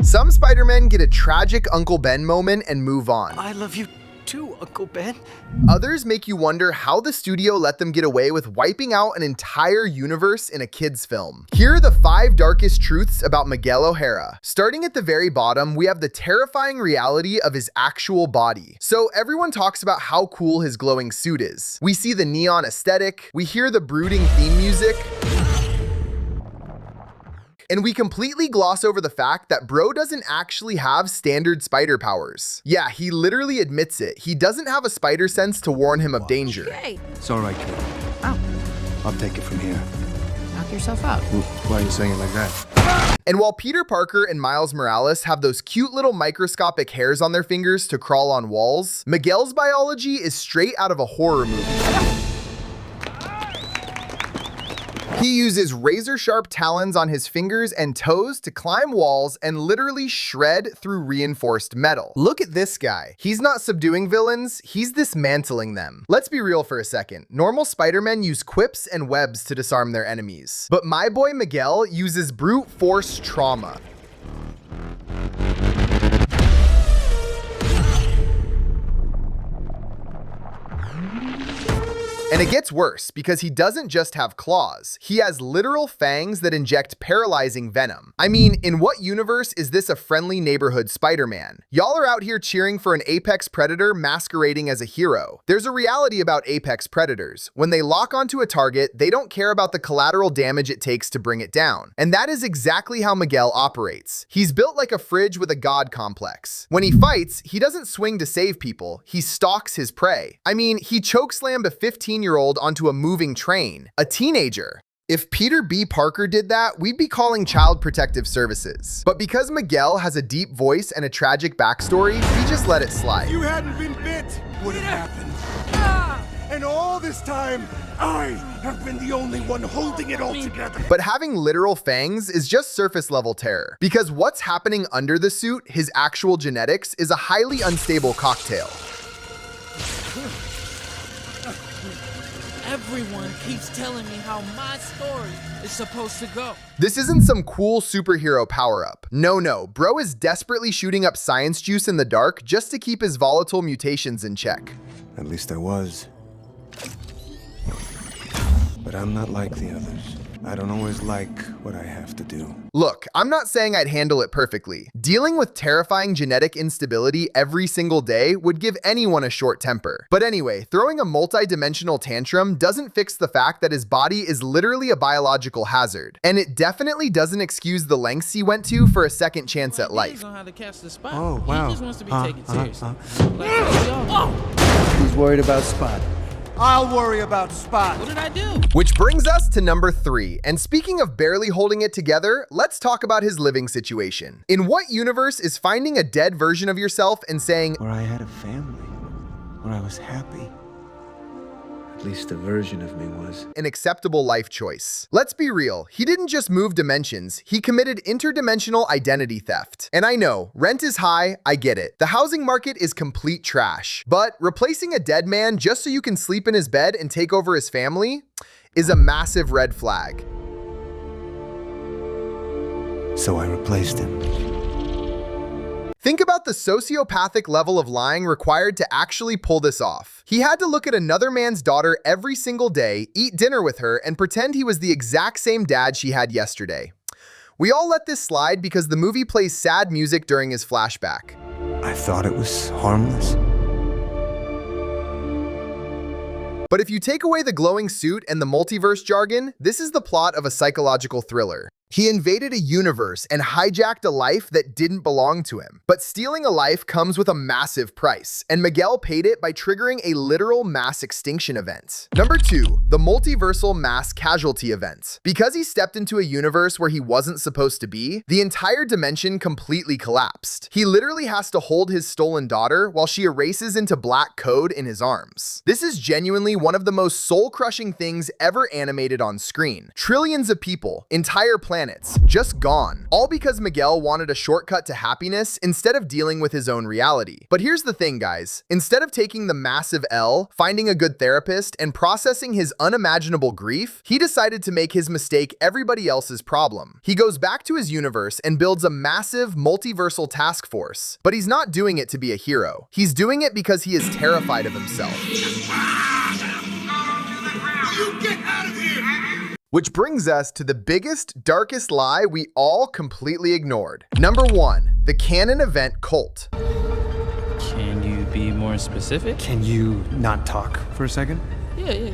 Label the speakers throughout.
Speaker 1: Some Spider-Men get a tragic Uncle Ben moment and move on.
Speaker 2: I love you too, Uncle Ben.
Speaker 1: Others make you wonder how the studio let them get away with wiping out an entire universe in a kid's film. Here are the 5 darkest truths about Miguel O'Hara. Starting at the very bottom, we have the terrifying reality of his actual body. So everyone talks about how cool his glowing suit is. We see the neon aesthetic, we hear the brooding theme music, and we completely gloss over the fact that bro doesn't actually have standard spider powers. Yeah, he literally admits it. He doesn't have a spider sense to warn him of danger.
Speaker 3: Hey.
Speaker 4: It's all right, kid.
Speaker 3: Oh,
Speaker 4: I'll take it from here.
Speaker 3: knock yourself out.
Speaker 4: Why are you saying it like that?
Speaker 1: And while Peter Parker and Miles Morales have those cute little microscopic hairs on their fingers to crawl on walls, Miguel's biology is straight out of a horror movie. He uses razor-sharp talons on his fingers and toes to climb walls and literally shred through reinforced metal. Look at this guy. He's not subduing villains, he's dismantling them. Let's be real for a second. Normal Spider-Men use quips and webs to disarm their enemies. But my boy Miguel uses brute force trauma. And it gets worse because he doesn't just have claws. He has literal fangs that inject paralyzing venom. I mean, in what universe is this a friendly neighborhood Spider-Man? Y'all are out here cheering for an apex predator masquerading as a hero. There's a reality about apex predators. When they lock onto a target, they don't care about the collateral damage it takes to bring it down. And that is exactly how Miguel operates. He's built like a fridge with a god complex. When he fights, he doesn't swing to save people. He stalks his prey. I mean, he chokeslammed a 15-year-old onto a moving train, a teenager. If Peter B. Parker did that, we'd be calling Child Protective Services. But because Miguel has a deep voice and a tragic backstory, we just let it slide.
Speaker 5: You hadn't been bit, would have happened. And all this time, I have been the only one holding it all together.
Speaker 1: But having literal fangs is just surface level terror. Because what's happening under the suit, his actual genetics, is a highly unstable cocktail.
Speaker 6: Everyone keeps telling me how my story is supposed to go.
Speaker 1: This isn't some cool superhero power-up. No, bro is desperately shooting up science juice in the dark just to keep his volatile mutations in check.
Speaker 4: At least I was. But I'm not like the others. I don't always like what I have to do.
Speaker 1: Look, I'm not saying I'd handle it perfectly. Dealing with terrifying genetic instability every single day would give anyone a short temper. But anyway, throwing a multi-dimensional tantrum doesn't fix the fact that his body is literally a biological hazard. And it definitely doesn't excuse the lengths he went to for a second chance at life.
Speaker 6: He doesn't know how to catch the spot.
Speaker 4: Oh, wow.
Speaker 6: He just wants to be taken seriously.
Speaker 4: He's worried about Spot.
Speaker 5: I'll worry about Spot.
Speaker 6: What did I do?
Speaker 1: Which brings us to number 3. And speaking of barely holding it together, let's talk about his living situation. In what universe is finding a dead version of yourself and saying,
Speaker 4: Where I had a family. Where I was happy. At least a version of me was.
Speaker 1: an acceptable life choice? Let's be real, he didn't just move dimensions, he committed interdimensional identity theft. And I know, rent is high, I get it. The housing market is complete trash. But replacing a dead man just so you can sleep in his bed and take over his family is a massive red flag.
Speaker 4: So I replaced him.
Speaker 1: Think about the sociopathic level of lying required to actually pull this off. He had to look at another man's daughter every single day, eat dinner with her, and pretend he was the exact same dad she had yesterday. We all let this slide because the movie plays sad music during his flashback.
Speaker 4: I thought it was harmless.
Speaker 1: But if you take away the glowing suit and the multiverse jargon, this is the plot of a psychological thriller. He invaded a universe and hijacked a life that didn't belong to him. But stealing a life comes with a massive price, and Miguel paid it by triggering a literal mass extinction event. Number 2, the Multiversal mass casualty event. Because he stepped into a universe where he wasn't supposed to be, the entire dimension completely collapsed. He literally has to hold his stolen daughter while she erases into black code in his arms. This is genuinely one of the most soul-crushing things ever animated on screen. Trillions of people, entire planets, planets, just gone. All because Miguel wanted a shortcut to happiness instead of dealing with his own reality. But here's the thing, guys. Instead of taking the massive L, finding a good therapist, and processing his unimaginable grief, he decided to make his mistake everybody else's problem. He goes back to his universe and builds a massive multiversal task force. But he's not doing it to be a hero. He's doing it because he is terrified of himself.
Speaker 5: You get out of here!
Speaker 1: Which brings us to the biggest, darkest lie we all completely ignored. Number 1, the Canon event cult.
Speaker 2: Can you be more specific?
Speaker 3: Can you not talk for a second?
Speaker 6: Yeah.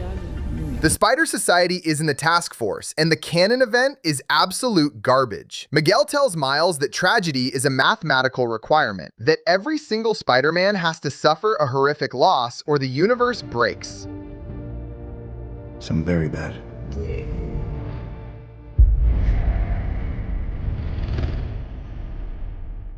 Speaker 1: The Spider Society isn't a task force, and the Canon event is absolute garbage. Miguel tells Miles that tragedy is a mathematical requirement, that every single Spider-Man has to suffer a horrific loss or the universe breaks.
Speaker 4: Some very bad.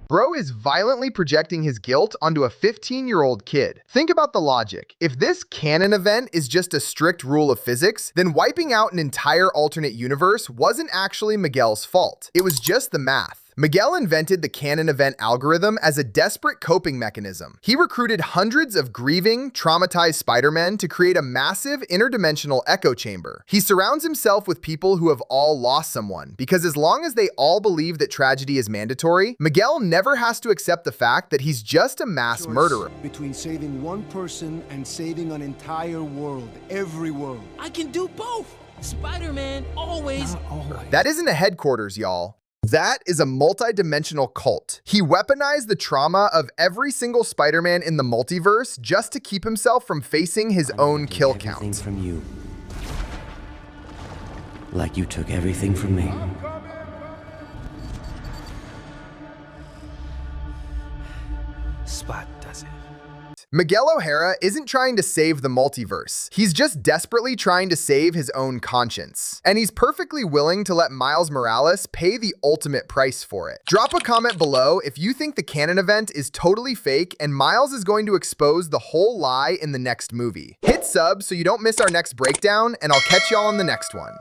Speaker 1: Bro is violently projecting his guilt onto a 15-year-old kid. Think about the logic. If this Canon event is just a strict rule of physics, then wiping out an entire alternate universe wasn't actually Miguel's fault. It was just the math. Miguel invented the Canon event algorithm as a desperate coping mechanism. He recruited hundreds of grieving, traumatized Spider-Men to create a massive interdimensional echo chamber. He surrounds himself with people who have all lost someone, because as long as they all believe that tragedy is mandatory, Miguel never has to accept the fact that he's just a mass murderer.
Speaker 5: Between saving one person and saving an entire world, every world.
Speaker 6: I can do both. Spider-Man always.
Speaker 1: That isn't a headquarters, y'all. That is a multi-dimensional cult. He weaponized the trauma of every single Spider-Man in the multiverse just to keep himself from facing his own kill count.
Speaker 7: From you. Like you took everything from me.
Speaker 3: Spot does it.
Speaker 1: Miguel O'Hara isn't trying to save the multiverse. He's just desperately trying to save his own conscience. And he's perfectly willing to let Miles Morales pay the ultimate price for it. Drop a comment below if you think the Canon event is totally fake and Miles is going to expose the whole lie in the next movie. Hit sub so you don't miss our next breakdown, and I'll catch y'all in the next one.